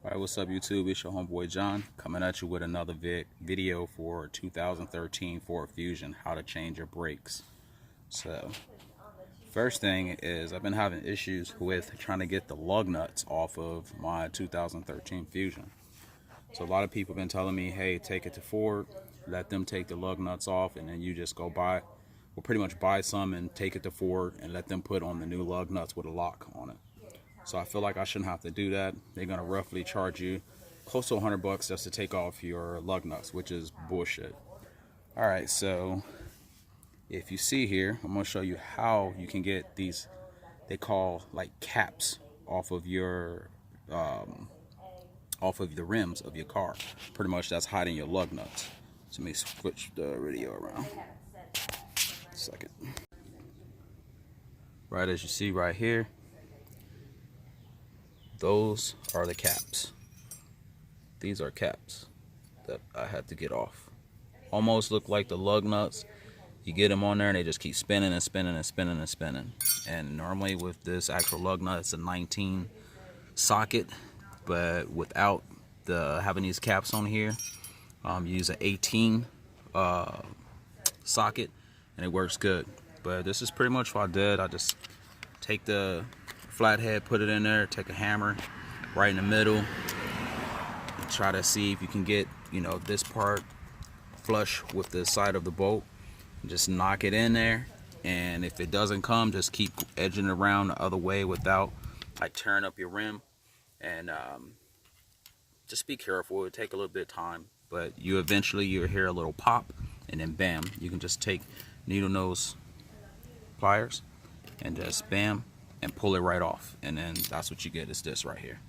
Alright, what's up YouTube? It's your homeboy John coming at you with another video for 2013 Ford Fusion, how to change your brakes. So, first thing is I've been having issues with trying to get the lug nuts off of my 2013 Fusion. So a lot of people have been telling me, hey, take it to Ford, let them take the lug nuts off, and then you just go buy, well, pretty much buy some and take it to Ford and let them put on the new lug nuts with a lock on it. So I feel like I shouldn't have to do that. They're gonna roughly charge you close to $100 just to take off your lug nuts, which is bullshit. All right, so if you see here, I'm gonna show you how you can get these, they call like caps off of your off of the rims of your car. Pretty much that's hiding your lug nuts. So let me switch the radio around. Second. Right, as you see right here, those are the caps. These are caps that I had to get off. Almost look like the lug nuts. You get them on there and they just keep spinning and spinning and spinning and spinning. And normally with this actual lug nut, it's a 19 socket, but without having these caps on here, you use an 18 socket and it works good. But this is pretty much what I did. I just take the flathead, put it in there, take a hammer right in the middle, and try to see if you can get, you know, this part flush with the side of the bolt. Just knock it in there, and if it doesn't come, just keep edging it around the other way without like tearing up your rim. And just be careful. It'll take a little bit of time, but you'll hear a little pop, and then bam, you can just take needle nose pliers and just bam and pull it right off, and then that's what you get, is this right here.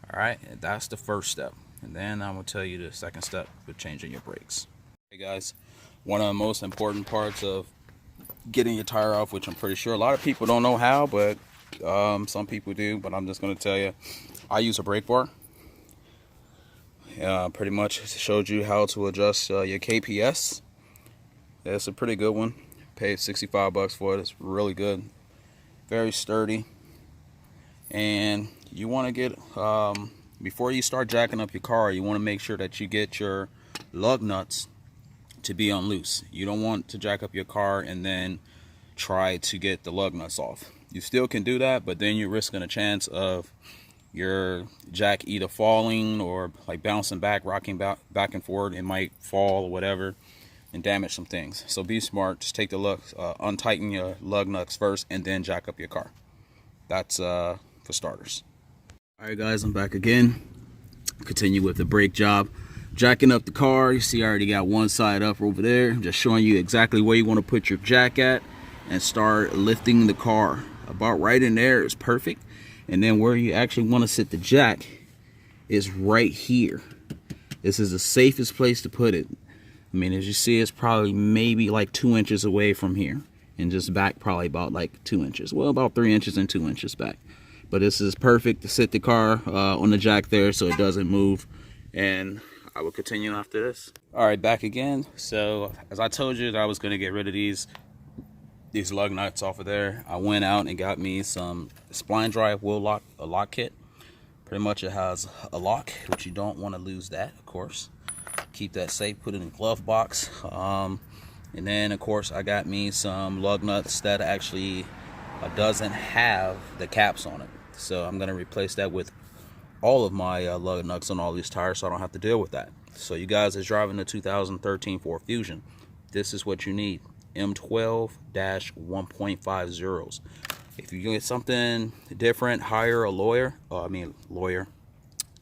All right, and that's the first step, and then I'm gonna tell you the second step with changing your brakes. Hey guys, one of the most important parts of getting your tire off, which I'm pretty sure a lot of people don't know how, but some people do, but I'm just gonna tell you, I use a brake bar. Pretty much showed you how to adjust your KPS. It's a pretty good one. Paid $65 for it. It's really good, very sturdy. And you want to get before you start jacking up your car, you want to make sure that you get your lug nuts to be on loose. You don't want to jack up your car and then try to get the lug nuts off. You still can do that, but then you're risking a chance of your jack either falling or like bouncing back, rocking back and forth. It might fall or whatever and damage some things. So be smart. Just take the untighten your lug nuts first and then jack up your car. That's for starters. All right guys, I'm back again. Continue with the brake job. Jacking up the car. You see I already got one side up over there. I'm just showing you exactly where you want to put your jack at and start lifting the car. About right in there is perfect. And then where you actually want to sit the jack is right here. This is the safest place to put it. I mean, as you see, it's probably maybe like 2 inches away from here, and just back probably about like 2 inches. Well, about 3 inches and 2 inches back. But this is perfect to sit the car on the jack there so it doesn't move. And I will continue after this. All right, back again. So as I told you that I was going to get rid of these lug nuts off of there, I went out and got me some spline drive wheel lock, a lock kit. Pretty much it has a lock, which you don't want to lose that, of course. Keep that safe, put it in a glove box. And then of course I got me some lug nuts that actually doesn't have the caps on it. So I'm gonna replace that with all of my lug nuts on all these tires, so I don't have to deal with that. So you guys is driving the 2013 Ford Fusion, this is what you need. M12-1.50s. If you get something different, higher or lower,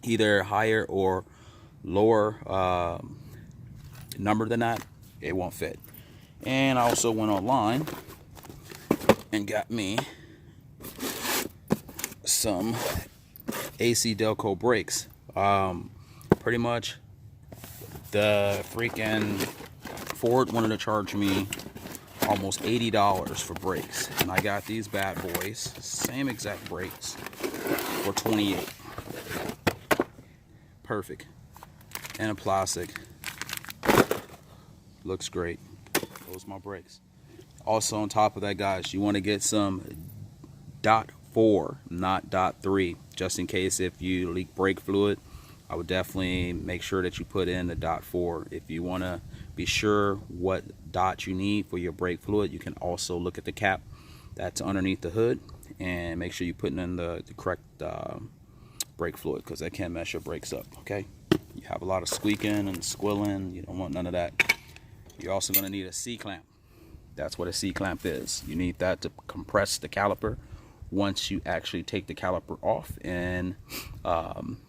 either higher or lower number than that, it won't fit. And I also went online and got me some AC Delco brakes. Pretty much the freaking Ford wanted to charge me almost $80 for brakes, and I got these bad boys, same exact brakes, for $28. Perfect. And a plastic. Looks great. Those are my brakes. Also on top of that, guys, you want to get some .4, not .3, just in case if you leak brake fluid. I would definitely make sure that you put in the .4. If you want to be sure what dot you need for your brake fluid, you can also look at the cap that's underneath the hood and make sure you put in the correct brake fluid, because that can mess your brakes up. Okay, you have a lot of squeaking and squilling, you don't want none of that. You're also going to need a C-clamp. That's what a C-clamp is. You need that to compress the caliper once you actually take the caliper off and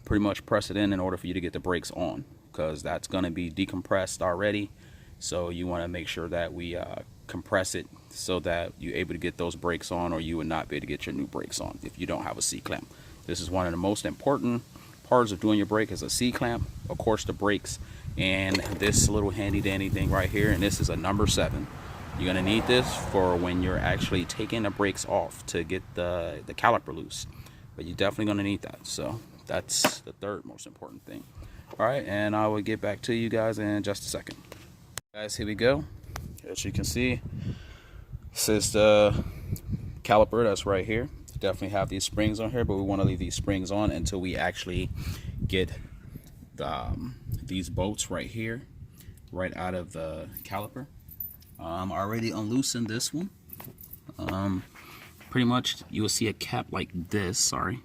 pretty much press it in order for you to get the brakes on, because that's going to be decompressed already. So you want to make sure that we compress it so that you're able to get those brakes on, or you would not be able to get your new brakes on if you don't have a C-clamp. This is one of the most important parts of doing your brake, is a C-clamp, of course the brakes, and this little handy dandy thing right here, and this is a number 7. You're going to need this for when you're actually taking the brakes off to get the caliper loose, but you're definitely going to need that. So that's the third most important thing. All right, and I will get back to you guys in just a second. Guys, here we go. As you can see, this is the caliper that's right here. Definitely have these springs on here, but we want to leave these springs on until we actually get these bolts right here right out of the caliper. I already unloosened this one. Pretty much you will see a cap like this. Sorry,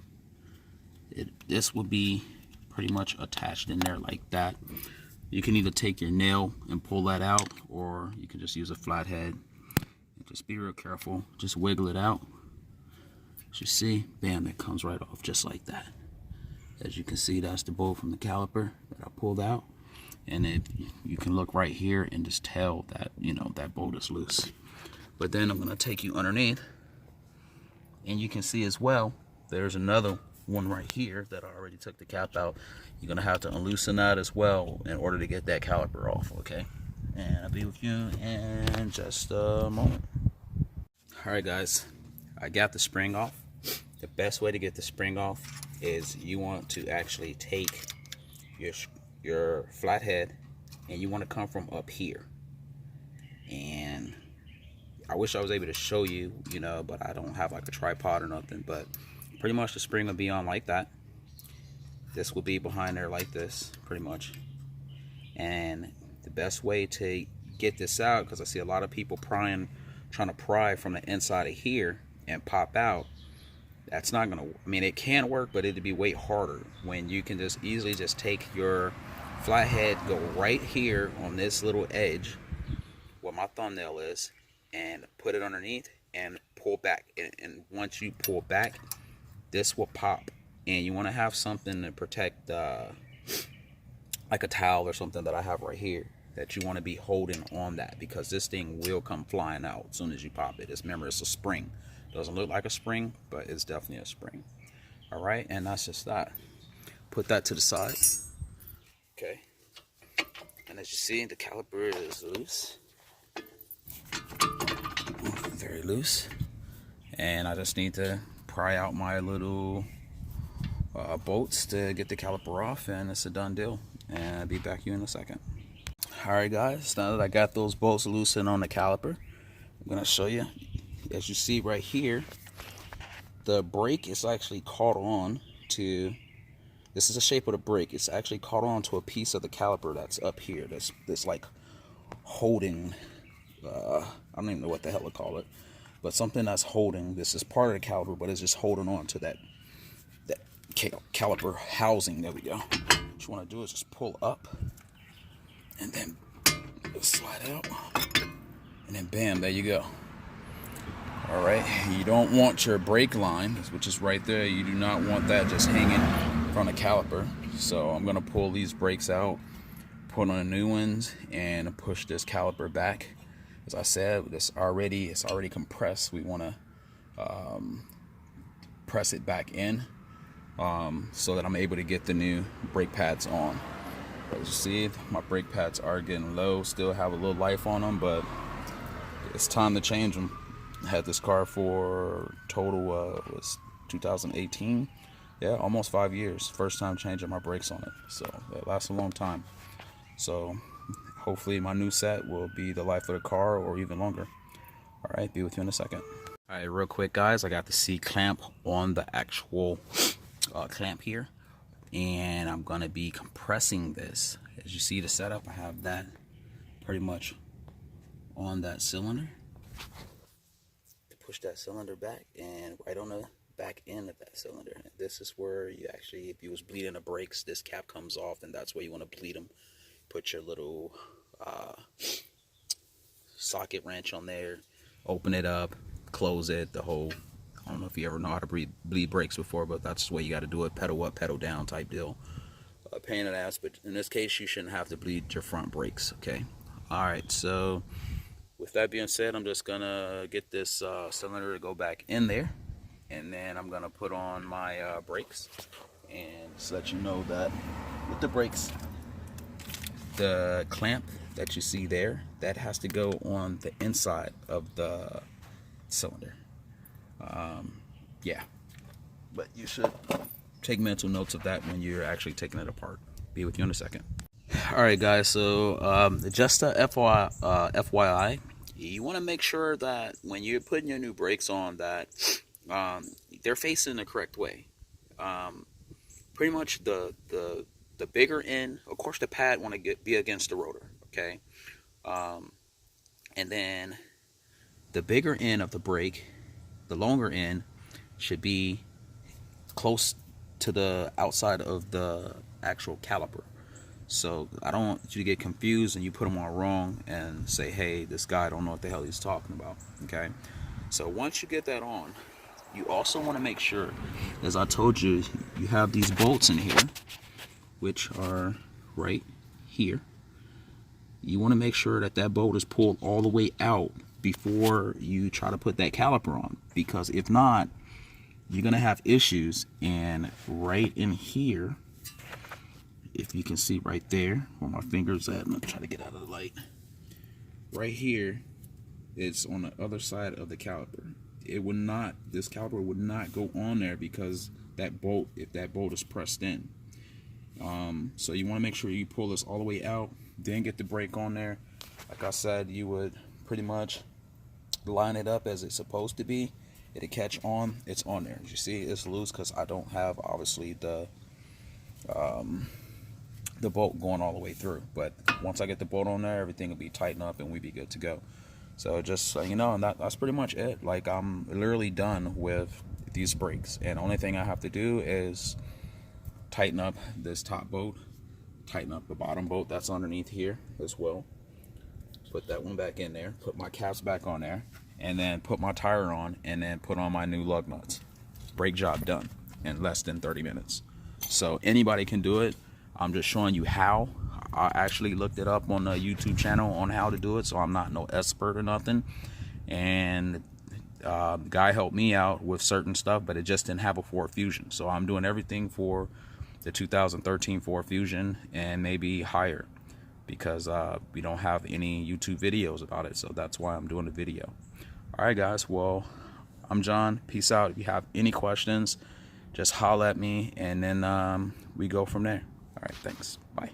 this will be pretty much attached in there like that. You can either take your nail and pull that out, or you can just use a flathead. Just be real careful, just wiggle it out. As you see, bam, it comes right off just like that. As you can see, that's the bolt from the caliper that I pulled out. And you can look right here and just tell that, you know, that bolt is loose. But then I'm gonna take you underneath, and you can see as well, there's another one right here that I already took the cap out. You're gonna have to unloosen that as well in order to get that caliper off, okay? And I'll be with you in just a moment. All right, guys, I got the spring off. The best way to get the spring off is you want to actually take your flathead, and you want to come from up here. And I wish I was able to show you, you know, but I don't have like a tripod or nothing. But pretty much the spring will be on like that. This will be behind there like this, pretty much. And the best way to get this out, because I see a lot of people trying to pry from the inside of here and pop out. That's not gonna, I mean, it can work, but it'd be way harder when you can just easily just take your flathead, go right here on this little edge where my thumbnail is, and put it underneath and pull back. And once you pull back, this will pop. And you want to have something to protect, like a towel or something that I have right here, that you want to be holding on that, because this thing will come flying out as soon as you pop it. Remember, it's a spring. Doesn't look like a spring, but it's definitely a spring. All right, and that's just that. Put that to the side. Okay. And as you see, the caliper is loose. Very loose. And I just need to pry out my little bolts to get the caliper off, and it's a done deal. And I'll be back to you in a second. All right, guys, now that I got those bolts loosened on the caliper, I'm gonna show you. As you see right here, the brake is actually caught on to, this is the shape of the brake, it's actually caught on to a piece of the caliper that's up here, that's like holding, I don't even know what the hell to call it, but something that's holding, this is part of the caliper, but it's just holding on to that caliper housing. There we go. What you want to do is just pull up, and then slide out, and then bam, there you go. All right, you don't want your brake line, which is right there, you do not want that just hanging from the caliper. So I'm gonna pull these brakes out, put on the new ones, and push this caliper back. As I said, it's already compressed. We want to press it back in so that I'm able to get the new brake pads on. As you see, my brake pads are getting low, still have a little life on them, but it's time to change them. I had this car for total was 2018. Yeah, almost 5 years. First time changing my brakes on it, so it lasts a long time. So hopefully my new set will be the life of the car, or even longer. All right, be with you in a second. All All right, real quick, guys, I got the C clamp on the actual clamp here, and I'm gonna be compressing this. As you see the setup, I have that pretty much on that cylinder. To push that cylinder back, and right on the back end of that cylinder. And this is where you actually, if you was bleeding the brakes, this cap comes off, and that's where you want to bleed them. Put your little socket wrench on there, open it up, close it, the whole, I don't know if you ever know how to bleed brakes before, but that's the way you got to do it, pedal up, pedal down type deal. Pain in the ass, but in this case you shouldn't have to bleed your front brakes, okay? Alright, so with that being said, I'm just gonna get this cylinder to go back in there, and then I'm gonna put on my brakes, and just let you know that with the brakes, the clamp that you see there, that has to go on the inside of the cylinder. Yeah, but you should take mental notes of that when you're actually taking it apart. Be with you in a second. All right, guys, so just a FYI, you want to make sure that when you're putting your new brakes on that they're facing the correct way. Pretty much the bigger end, of course the pad want to be against the rotor, okay? And then the bigger end of the brake, the longer end, should be close to the outside of the actual caliper. So I don't want you to get confused and you put them on wrong and say, hey, this guy don't know what the hell he's talking about, okay? So once you get that on, you also want to make sure, as I told you, you have these bolts in here, which are right here. You want to make sure that that bolt is pulled all the way out before you try to put that caliper on, because if not, you're gonna have issues. And right in here, if you can see right there where my finger's at, I'm gonna try to get out of the light. Right here, it's on the other side of the caliper. It would not, this caliper would not go on there because that bolt, if that bolt is pressed in. So you want to make sure you pull this all the way out, then get the brake on there. Like I said, you would pretty much line it up as it's supposed to be. It'll catch on, it's on there. As you see, it's loose because I don't have obviously the bolt going all the way through. But once I get the bolt on there, everything will be tightened up and we'll be good to go. So just so you know, and that's pretty much it. Like, I'm literally done with these brakes, and the only thing I have to do is tighten up this top bolt, tighten up the bottom bolt that's underneath here as well, put that one back in there, put my caps back on there, and then put my tire on, and then put on my new lug nuts. Brake job done in less than 30 minutes. So anybody can do it. I'm just showing you how. I actually looked it up on the YouTube channel on how to do it, so I'm not no expert or nothing. And the guy helped me out with certain stuff, but it just didn't have a Ford Fusion. So I'm doing everything for the 2013 Ford Fusion and maybe higher, because we don't have any YouTube videos about it. So that's why I'm doing the video. All right, guys. Well, I'm John. Peace out. If you have any questions, just holler at me, and then we go from there. All right, thanks. Bye.